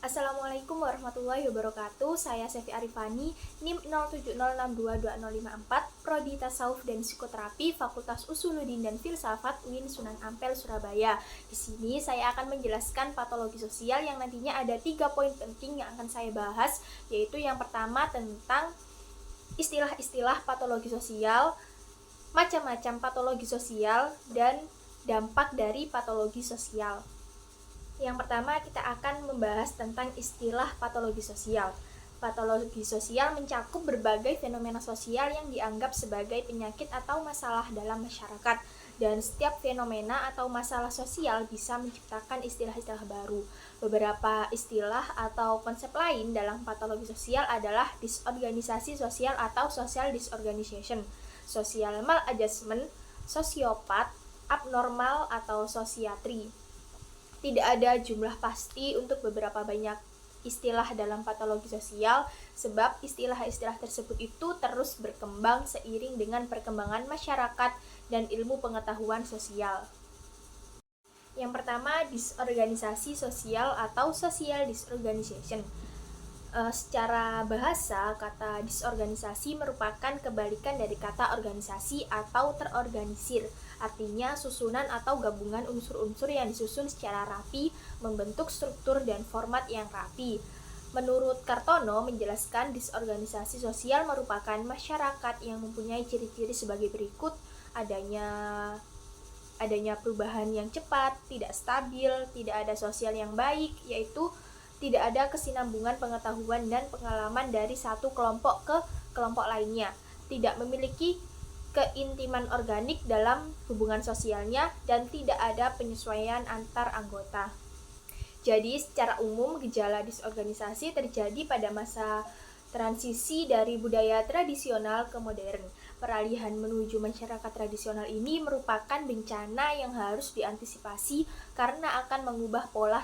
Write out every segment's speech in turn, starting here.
Assalamualaikum warahmatullahi wabarakatuh. Saya Sefi Arifani, NIM 0706222054, Prodi Tasawuf dan Psikoterapi, Fakultas Usuluddin dan Filsafat, UIN Sunan Ampel, Surabaya. Di sini saya akan menjelaskan patologi sosial yang nantinya ada 3 poin penting yang akan saya bahas, yaitu yang pertama tentang istilah-istilah patologi sosial, macam-macam patologi sosial, dan dampak dari patologi sosial. Yang pertama, kita akan membahas tentang istilah patologi sosial. Patologi sosial mencakup berbagai fenomena sosial yang dianggap sebagai penyakit atau masalah dalam masyarakat, dan setiap fenomena atau masalah sosial bisa menciptakan istilah-istilah baru. Beberapa istilah atau konsep lain dalam patologi sosial adalah disorganisasi sosial atau social disorganization, social maladjustment, sosiopat, abnormal atau sosiatri. Tidak ada jumlah pasti untuk beberapa banyak istilah dalam patologi sosial, sebab istilah-istilah tersebut itu terus berkembang seiring dengan perkembangan masyarakat dan ilmu pengetahuan sosial. Yang pertama, disorganisasi sosial atau social disorganization. Secara bahasa, kata disorganisasi merupakan kebalikan dari kata organisasi atau terorganisir. Artinya susunan atau gabungan unsur-unsur yang disusun secara rapi, membentuk struktur dan format yang rapi. Menurut Kartono menjelaskan disorganisasi sosial merupakan masyarakat yang mempunyai ciri-ciri sebagai berikut: adanya perubahan yang cepat, tidak stabil, tidak ada sosial yang baik, yaitu tidak ada kesinambungan pengetahuan dan pengalaman dari satu kelompok ke kelompok lainnya, tidak memiliki keintiman organik dalam hubungan sosialnya, dan tidak ada penyesuaian antar anggota. Jadi secara umum gejala disorganisasi terjadi pada masa transisi dari budaya tradisional ke modern. Peralihan menuju masyarakat tradisional ini merupakan bencana yang harus diantisipasi karena akan mengubah pola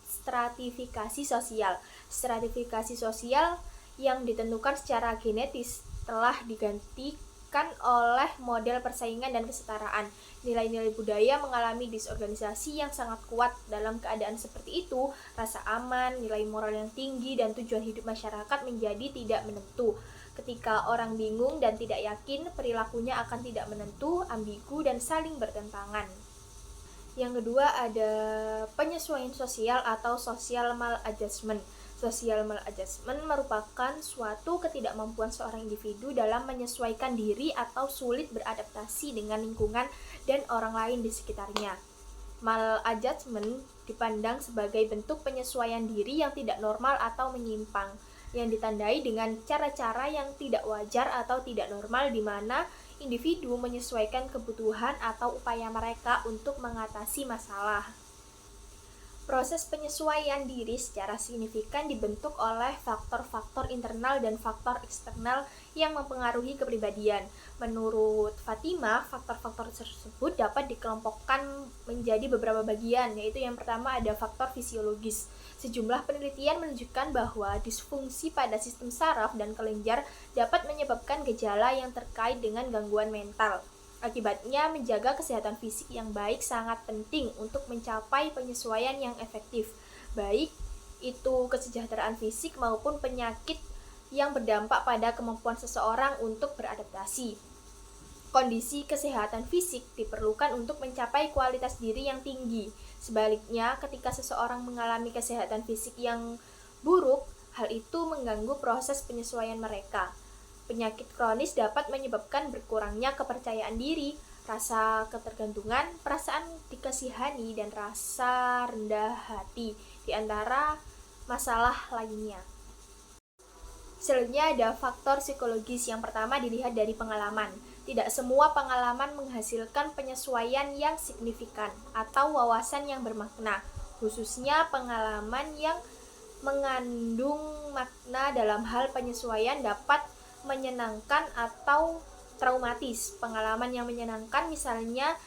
stratifikasi sosial. Stratifikasi sosial yang ditentukan secara genetis telah digantikan oleh model persaingan dan kesetaraan. Nilai-nilai budaya mengalami disorganisasi yang sangat kuat. Dalam keadaan seperti itu, rasa aman, nilai moral yang tinggi, dan tujuan hidup masyarakat menjadi tidak menentu. Ketika orang bingung dan tidak yakin, perilakunya akan tidak menentu, ambigu, dan saling bertentangan. Yang kedua ada penyesuaian sosial atau social maladjustment. Social maladjustment merupakan suatu ketidakmampuan seorang individu dalam menyesuaikan diri atau sulit beradaptasi dengan lingkungan dan orang lain di sekitarnya. Maladjustment dipandang sebagai bentuk penyesuaian diri yang tidak normal atau menyimpang, yang ditandai dengan cara-cara yang tidak wajar atau tidak normal, di mana individu menyesuaikan kebutuhan atau upaya mereka untuk mengatasi masalah. Proses penyesuaian diri secara signifikan dibentuk oleh faktor-faktor internal dan faktor eksternal yang mempengaruhi kepribadian. Menurut Fatima, faktor-faktor tersebut dapat dikelompokkan menjadi beberapa bagian, yaitu yang pertama ada faktor fisiologis. Sejumlah penelitian menunjukkan bahwa disfungsi pada sistem saraf dan kelenjar dapat menyebabkan gejala yang terkait dengan gangguan mental. Akibatnya, menjaga kesehatan fisik yang baik sangat penting untuk mencapai penyesuaian yang efektif, baik itu kesejahteraan fisik maupun penyakit yang berdampak pada kemampuan seseorang untuk beradaptasi. Kondisi kesehatan fisik diperlukan untuk mencapai kualitas diri yang tinggi. Sebaliknya, ketika seseorang mengalami kesehatan fisik yang buruk, hal itu mengganggu proses penyesuaian mereka. Penyakit kronis dapat menyebabkan berkurangnya kepercayaan diri, rasa ketergantungan, perasaan dikasihani, dan rasa rendah hati, di antara masalah lainnya. Selanjutnya ada faktor psikologis. Yang pertama dilihat dari pengalaman. Tidak semua pengalaman menghasilkan penyesuaian yang signifikan atau wawasan yang bermakna, khususnya pengalaman yang mengandung makna dalam hal penyesuaian dapat menyenangkan atau traumatis. Pengalaman yang menyenangkan misalnya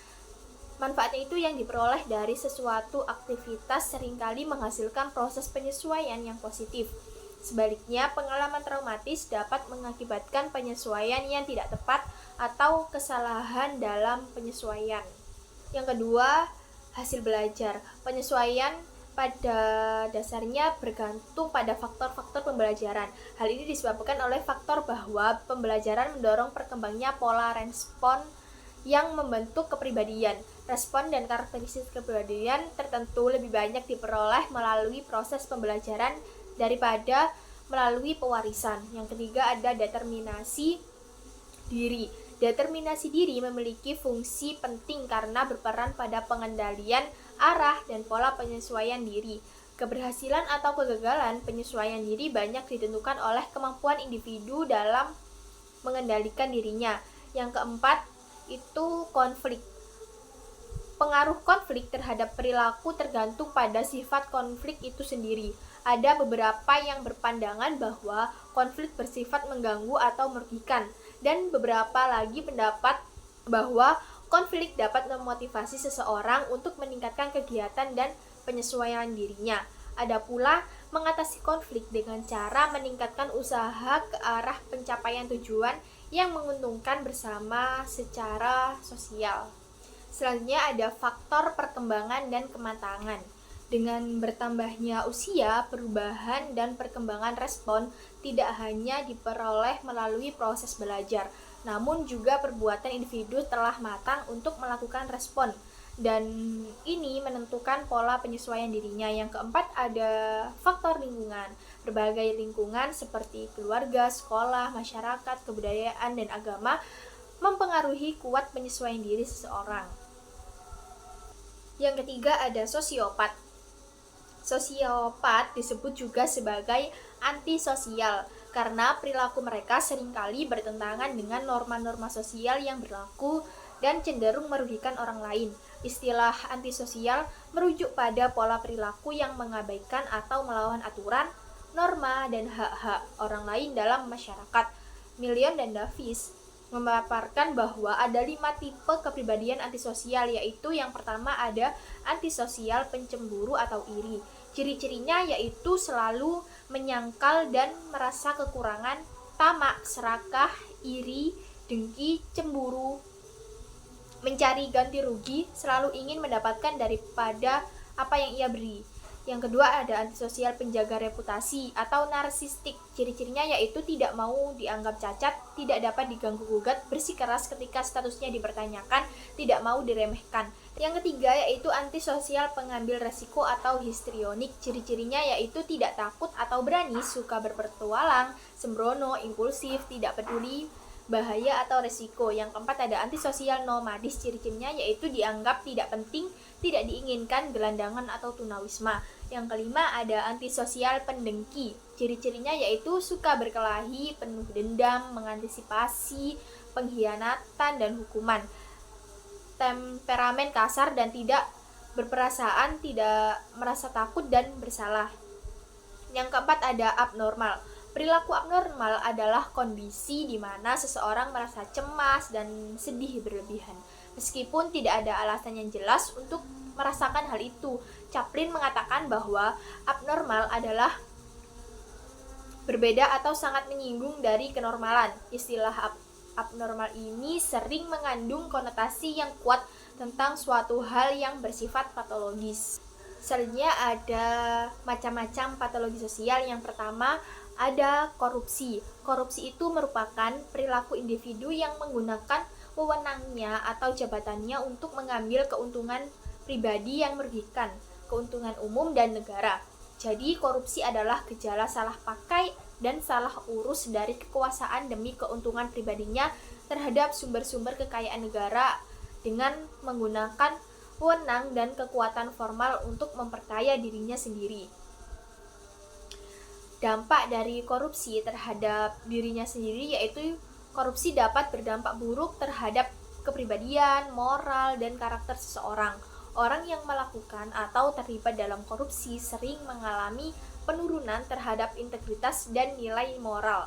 manfaatnya itu yang diperoleh dari sesuatu aktivitas seringkali menghasilkan proses penyesuaian yang positif. Sebaliknya, pengalaman traumatis dapat mengakibatkan penyesuaian yang tidak tepat atau kesalahan dalam penyesuaian. Yang kedua, hasil belajar. Penyesuaian pada dasarnya bergantung pada faktor-faktor pembelajaran. Hal ini disebabkan oleh faktor bahwa pembelajaran mendorong perkembangnya pola respon yang membentuk kepribadian. Respon dan karakteristik kepribadian tertentu lebih banyak diperoleh melalui proses pembelajaran daripada melalui pewarisan. Yang ketiga ada determinasi diri. Determinasi diri memiliki fungsi penting karena berperan pada pengendalian arah dan pola penyesuaian diri. Keberhasilan atau kegagalan penyesuaian diri banyak ditentukan oleh kemampuan individu dalam mengendalikan dirinya. Yang keempat itu konflik. Pengaruh konflik terhadap perilaku tergantung pada sifat konflik itu sendiri. Ada beberapa yang berpandangan bahwa konflik bersifat mengganggu atau merugikan, dan beberapa lagi pendapat bahwa konflik dapat memotivasi seseorang untuk meningkatkan kegiatan dan penyesuaian dirinya. Ada pula mengatasi konflik dengan cara meningkatkan usaha ke arah pencapaian tujuan yang menguntungkan bersama secara sosial. Selanjutnya ada faktor perkembangan dan kematangan. Dengan bertambahnya usia, perubahan dan perkembangan respon tidak hanya diperoleh melalui proses belajar, namun juga perbuatan individu telah matang untuk melakukan respon, dan ini menentukan pola penyesuaian dirinya. Yang keempat ada faktor lingkungan. Berbagai lingkungan seperti keluarga, sekolah, masyarakat, kebudayaan, dan agama mempengaruhi kuat penyesuaian diri seseorang. Yang ketiga ada sosiopat. Sosiopat disebut juga sebagai antisosial karena perilaku mereka seringkali bertentangan dengan norma-norma sosial yang berlaku dan cenderung merugikan orang lain. Istilah antisosial merujuk pada pola perilaku yang mengabaikan atau melawan aturan, norma, dan hak-hak orang lain dalam masyarakat. Million dan Davis memaparkan bahwa ada 5 tipe kepribadian antisosial, yaitu yang pertama ada antisosial pencemburu atau iri. Ciri-cirinya yaitu selalu menyangkal dan merasa kekurangan, tamak, serakah, iri, dengki, cemburu, mencari ganti rugi, selalu ingin mendapatkan daripada apa yang ia beri. Yang kedua ada antisosial penjaga reputasi atau narsistik. Ciri-cirinya yaitu tidak mau dianggap cacat, tidak dapat diganggu-gugat, bersikeras ketika statusnya dipertanyakan, tidak mau diremehkan. Yang ketiga yaitu antisosial pengambil resiko atau histrionik. Ciri-cirinya yaitu tidak takut atau berani, suka berpetualang, sembrono, impulsif, tidak peduli bahaya atau resiko. Yang keempat ada antisosial nomadis. Ciri-cirinya yaitu dianggap tidak penting, tidak diinginkan, gelandangan atau tunawisma. Yang kelima ada antisosial pendengki. Ciri-cirinya yaitu suka berkelahi, penuh dendam, mengantisipasi pengkhianatan dan hukuman. Temperamen kasar dan tidak berperasaan, tidak merasa takut dan bersalah. Yang keempat ada abnormal. Perilaku abnormal adalah kondisi di mana seseorang merasa cemas dan sedih berlebihan, meskipun tidak ada alasan yang jelas untuk merasakan hal itu. Chaplin mengatakan bahwa abnormal adalah berbeda atau sangat menyinggung dari kenormalan. Istilah abnormal ini sering mengandung konotasi yang kuat tentang suatu hal yang bersifat patologis. Selanjutnya ada macam-macam patologi sosial. Yang pertama ada korupsi. Korupsi itu merupakan perilaku individu yang menggunakan wewenangnya atau jabatannya untuk mengambil keuntungan pribadi yang merugikan keuntungan umum dan negara. Jadi korupsi adalah gejala salah pakai dan salah urus dari kekuasaan demi keuntungan pribadinya terhadap sumber-sumber kekayaan negara dengan menggunakan wewenang dan kekuatan formal untuk memperkaya dirinya sendiri. Dampak dari korupsi terhadap dirinya sendiri yaitu korupsi dapat berdampak buruk terhadap kepribadian, moral, dan karakter seseorang. Orang yang melakukan atau terlibat dalam korupsi sering mengalami penurunan terhadap integritas dan nilai moral,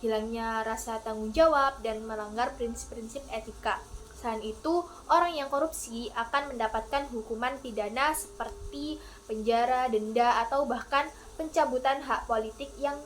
hilangnya rasa tanggung jawab, dan melanggar prinsip-prinsip etika. Selain itu, orang yang korupsi akan mendapatkan hukuman pidana seperti penjara, denda, atau bahkan pencabutan hak politik yang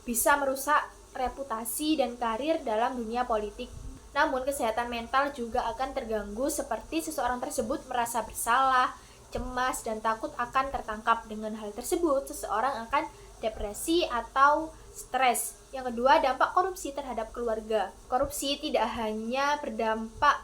bisa merusak reputasi dan karir dalam dunia politik. Namun, kesehatan mental juga akan terganggu seperti seseorang tersebut merasa bersalah, cemas, dan takut akan tertangkap. Dengan hal tersebut, seseorang akan depresi atau stres. Yang kedua, dampak korupsi terhadap keluarga. Korupsi tidak hanya berdampak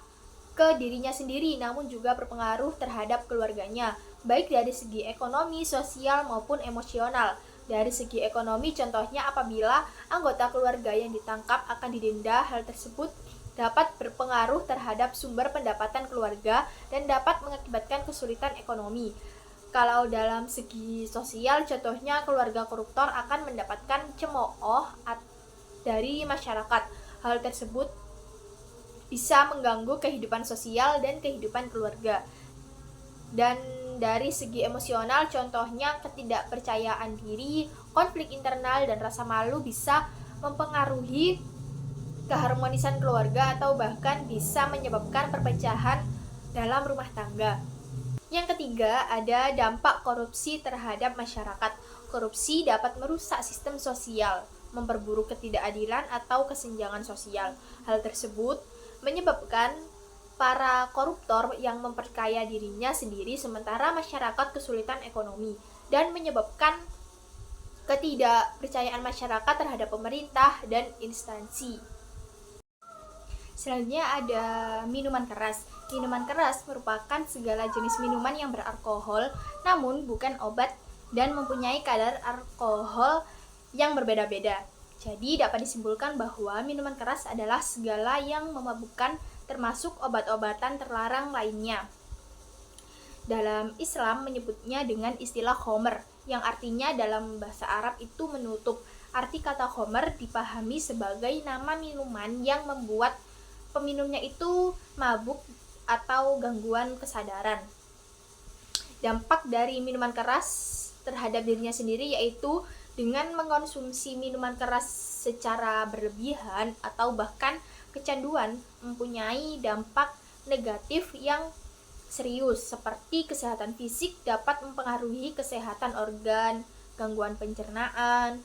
ke dirinya sendiri, namun juga berpengaruh terhadap keluarganya, baik dari segi ekonomi, sosial, maupun emosional. Dari segi ekonomi, contohnya apabila anggota keluarga yang ditangkap akan didenda, hal tersebut dapat berpengaruh terhadap sumber pendapatan keluarga dan dapat mengakibatkan kesulitan ekonomi. Kalau dalam segi sosial, contohnya keluarga koruptor akan mendapatkan cemooh dari masyarakat. Hal tersebut bisa mengganggu kehidupan sosial dan kehidupan keluarga. Dan dari segi emosional, contohnya ketidakpercayaan diri, konflik internal, dan rasa malu bisa mempengaruhi keharmonisan keluarga atau bahkan bisa menyebabkan perpecahan dalam rumah tangga. Yang ketiga, ada dampak korupsi terhadap masyarakat. Korupsi dapat merusak sistem sosial, memperburuk ketidakadilan atau kesenjangan sosial. Hal tersebut menyebabkan para koruptor yang memperkaya dirinya sendiri sementara masyarakat kesulitan ekonomi, dan menyebabkan ketidakpercayaan masyarakat terhadap pemerintah dan instansi. Selanjutnya ada minuman keras. Minuman keras merupakan segala jenis minuman yang beralkohol namun bukan obat dan mempunyai kadar alkohol yang berbeda-beda. Jadi dapat disimpulkan bahwa minuman keras adalah segala yang memabukkan termasuk obat-obatan terlarang lainnya. Dalam Islam menyebutnya dengan istilah khomer, yang artinya dalam bahasa Arab itu menutup. Arti kata khomer dipahami sebagai nama minuman yang membuat peminumnya itu mabuk atau gangguan kesadaran. Dampak dari minuman keras terhadap dirinya sendiri yaitu dengan mengkonsumsi minuman keras secara berlebihan atau bahkan kecanduan mempunyai dampak negatif yang serius seperti kesehatan fisik, dapat mempengaruhi kesehatan organ, gangguan pencernaan,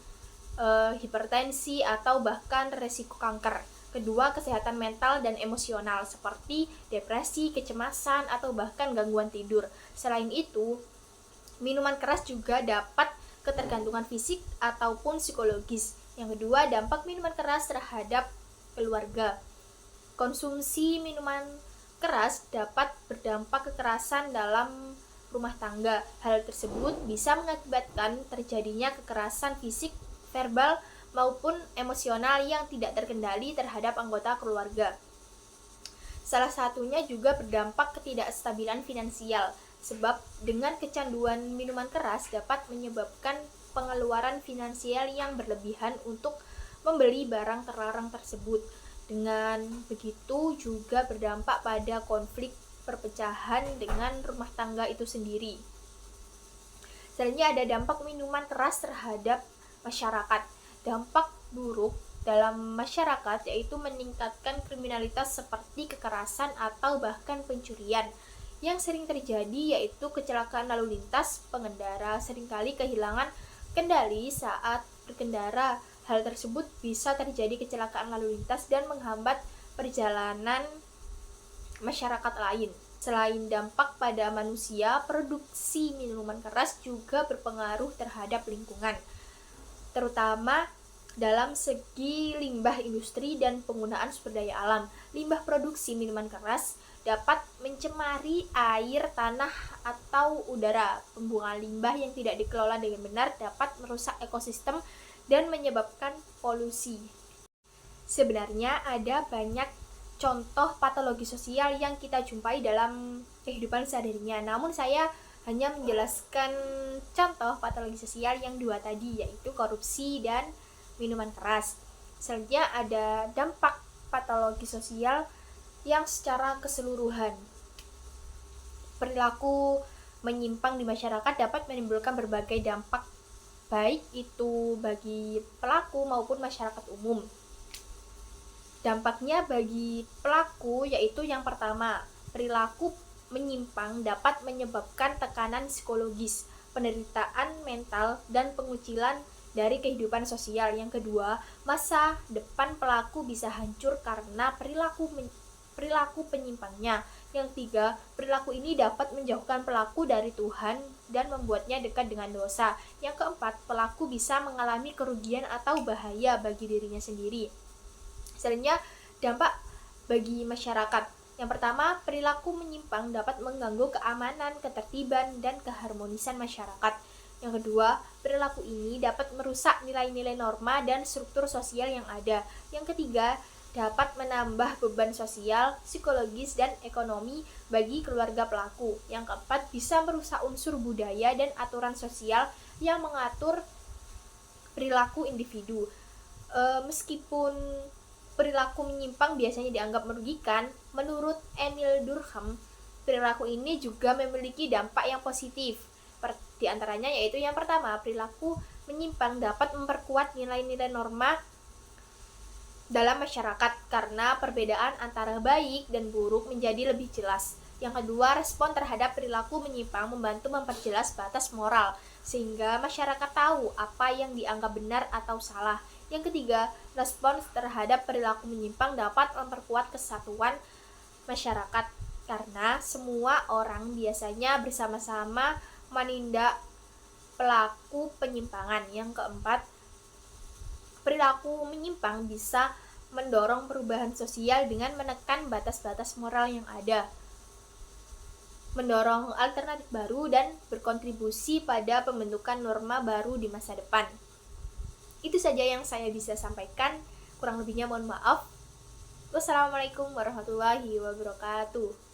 hipertensi atau bahkan resiko kanker. Kedua, kesehatan mental dan emosional seperti depresi, kecemasan atau bahkan gangguan tidur. Selain itu, minuman keras juga dapat ketergantungan fisik ataupun psikologis. Yang kedua, dampak minuman keras terhadap keluarga. Konsumsi minuman keras dapat berdampak kekerasan dalam rumah tangga. Hal tersebut bisa mengakibatkan terjadinya kekerasan fisik, verbal, maupun emosional yang tidak terkendali terhadap anggota keluarga. Salah satunya juga berdampak ketidakstabilan finansial, sebab dengan kecanduan minuman keras dapat menyebabkan pengeluaran finansial yang berlebihan untuk membeli barang terlarang tersebut. Dengan begitu juga berdampak pada konflik perpecahan dengan rumah tangga itu sendiri. Selanjutnya ada dampak minuman keras terhadap masyarakat. Dampak buruk dalam masyarakat yaitu meningkatkan kriminalitas seperti kekerasan atau bahkan pencurian. Yang sering terjadi yaitu kecelakaan lalu lintas, pengendara seringkali kehilangan kendali saat berkendara. Hal tersebut bisa terjadi kecelakaan lalu lintas dan menghambat perjalanan masyarakat lain. Selain dampak pada manusia, produksi minuman keras juga berpengaruh terhadap lingkungan, terutama dalam segi limbah industri dan penggunaan sumber daya alam. Limbah produksi minuman keras dapat mencemari air, tanah, atau udara. Pembuangan limbah yang tidak dikelola dengan benar dapat merusak ekosistem dan menyebabkan polusi. Sebenarnya ada banyak contoh patologi sosial yang kita jumpai dalam kehidupan sehari-harinya. Namun saya hanya menjelaskan contoh patologi sosial yang dua tadi, yaitu korupsi dan minuman keras. Selanjutnya ada dampak patologi sosial yang secara keseluruhan. Perilaku menyimpang di masyarakat dapat menimbulkan berbagai dampak, baik itu bagi pelaku maupun masyarakat umum. Dampaknya bagi pelaku yaitu yang pertama, perilaku menyimpang dapat menyebabkan tekanan psikologis, penderitaan mental, dan pengucilan dari kehidupan sosial. Yang kedua, masa depan pelaku bisa hancur karena perilaku penyimpangnya. Yang ketiga, perilaku ini dapat menjauhkan pelaku dari Tuhan dan membuatnya dekat dengan dosa. Yang keempat, pelaku bisa mengalami kerugian atau bahaya bagi dirinya sendiri. Selanjutnya, dampak bagi masyarakat. Yang pertama, perilaku menyimpang dapat mengganggu keamanan, ketertiban, dan keharmonisan masyarakat. Yang kedua, perilaku ini dapat merusak nilai-nilai norma dan struktur sosial yang ada. Yang ketiga, dapat menambah beban sosial, psikologis, dan ekonomi bagi keluarga pelaku. Yang keempat, bisa merusak unsur budaya dan aturan sosial yang mengatur perilaku individu. Meskipun perilaku menyimpang biasanya dianggap merugikan, menurut Emil Durkheim, perilaku ini juga memiliki dampak yang positif. Di antaranya yaitu yang pertama, perilaku menyimpang dapat memperkuat nilai-nilai norma dalam masyarakat karena perbedaan antara baik dan buruk menjadi lebih jelas. Yang kedua, respon terhadap perilaku menyimpang membantu memperjelas batas moral sehingga masyarakat tahu apa yang dianggap benar atau salah. Yang ketiga, respons terhadap perilaku menyimpang dapat memperkuat kesatuan masyarakat karena semua orang biasanya bersama-sama menindak pelaku penyimpangan. Yang keempat, perilaku menyimpang bisa mendorong perubahan sosial dengan menekan batas-batas moral yang ada, mendorong alternatif baru, dan berkontribusi pada pembentukan norma baru di masa depan. Itu saja yang saya bisa sampaikan, kurang lebihnya mohon maaf. Wassalamualaikum warahmatullahi wabarakatuh.